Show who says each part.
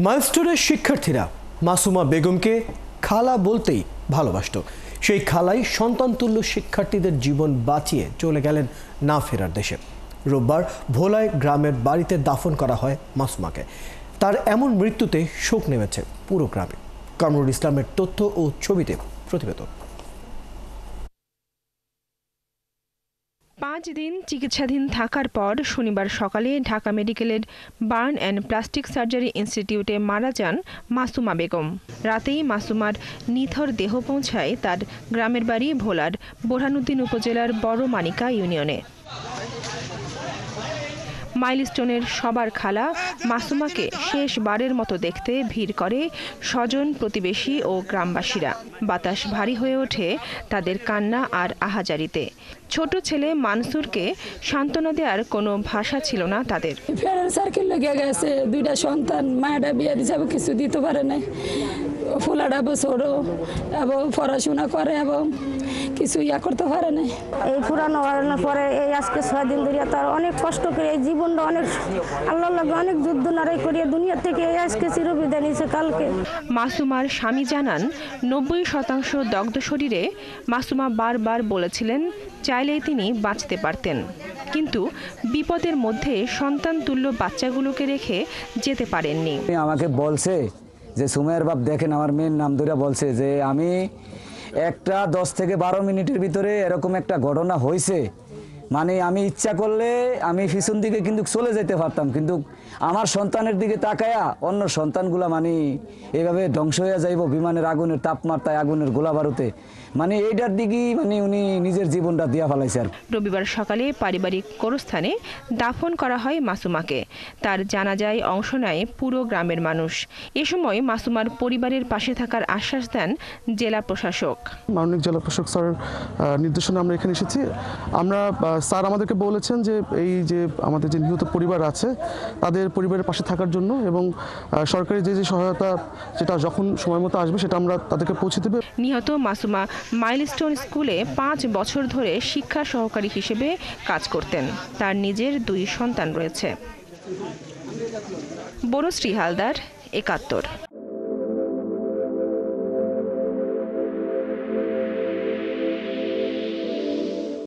Speaker 1: মাইলস্টোনের শিক্ষার্থীরা মাসুমা বেগমকে খালা বলতেই ভালোবাসত। সেই খালাই সন্তানতুল্য শিক্ষার্থীদের জীবন বাঁচিয়ে চলে গেলেন না ফেরার দেশে। রোববার ভোলায় গ্রামের বাড়িতে দাফন করা হয় মাসুমাকে। তার এমন মৃত্যুতে শোক নেমেছে পুরো গ্রামে। কামরুল ইসলামের তথ্য ও ছবিতে প্রতিবেদন।
Speaker 2: 5 দিন চিকিৎসাধীন থাকার পর শনিবার সকালে ঢাকা মেডিকেলের বার্ন অ্যান্ড প্লাস্টিক সার্জারি ইনস্টিটিউটে মারা যান মাসুমা বেগম। রাতেই মাসুমার নিথর দেহ পৌঁছায় তার গ্রামের বাড়ি ভোলার বোরহানুদ্দিন উপজেলার বড় মানিকা ইউনিয়নে। মাইলস্টোনের সবার খালা মাসুমাকে শেষবারের মতো দেখতে ভিড় করে স্বজন, প্রতিবেশী ও গ্রামবাসীরা। বাতাস ভারী হয়ে ওঠে তাদের কান্না আর আহাজারিতে। ছোট ছেলে মানসুরকে সান্ত্বনা দেওয়ার কোনো ভাষা ছিল না তাদের।
Speaker 3: সার্কেল লেগে গেছে, 2টা সন্তান, মায়েরা বিয়ে দিছে, কিছু দিতে পারে না। ফুলাটা ছোট এবং পড়াশোনা করে এবং কিছু করতে পারে না।
Speaker 4: এই পুরানো পরে এই আজকে 6 দিন ধরে তার অনেক কষ্ট করে এই জীবনটা অনেক আল্লাহর লাগে অনেক যুদ্ধ লড়াই করে দুনিয়া থেকে আজকে চিরবিদায় নিয়েছে কালকে।
Speaker 2: মাসুমার স্বামী জানান, 90% দগ্ধ শরীরে মাসুমা বারবার বলেছিলেন চাইলেই তিনি বাঁচতে পারতেন, কিন্তু বিপদের মধ্যে সন্তান তুল্য বাচ্চাগুলোকে রেখে যেতে পারেননি।
Speaker 5: আমাকে বলছে যে সুমাইয়ার বাপ দেখেন, আমার মেয়ের নাম ধরে বলছে যে আমি একটা 10 থেকে 12 মিনিটের ভিতরে এরকম একটা ঘটনা হয়েছে, মানে আমি ইচ্ছা করলে আমি পিছন দিকে কিন্তু চলে যেতে পারতাম, কিন্তু আমার সন্তানের দিকে তাকায়া অন্য সন্তানগুলা মানে এইভাবে ধ্বংস হয়ে যাইব বিমানের আগুনের তাপমাত্রায়, আগুনের গোলা বারুতে, মানে এইটার দিকেই মানে উনি নিজের জীবনটা দিয়া ফেলাইছে। আর
Speaker 2: রবিবার সকালে পারিবারিক কবরস্থানে দাফন করা হয় মাসুমাকে। তার জানাজায় অংশ নেয় পুরো গ্রামের মানুষ। এ সময় মাসুমার পরিবারের পাশে থাকার আশ্বাস দেন জেলা প্রশাসক।
Speaker 6: মাননীয় জেলা প্রশাসক স্যারের নির্দেশনা আমরা এখানে এসেছি। স্যার আমাদেরকে বলেছেন যে এই যে আমাদের যে নিহত পরিবার আছে তাদের পরিবারের পাশে থাকার জন্য, এবং সরকারি যে সহায়তা যেটা যখন সময় মতো আসবে সেটা আমরা তাদেরকে পৌঁছে দেব।
Speaker 2: নিহত মাসুমা মাইলস্টোন স্কুলে 5 বছর ধরে শিক্ষা সহকারী হিসেবে কাজ করতেন। তার নিজের 2 সন্তান রয়েছে। বনশ্রী হালদার, 71।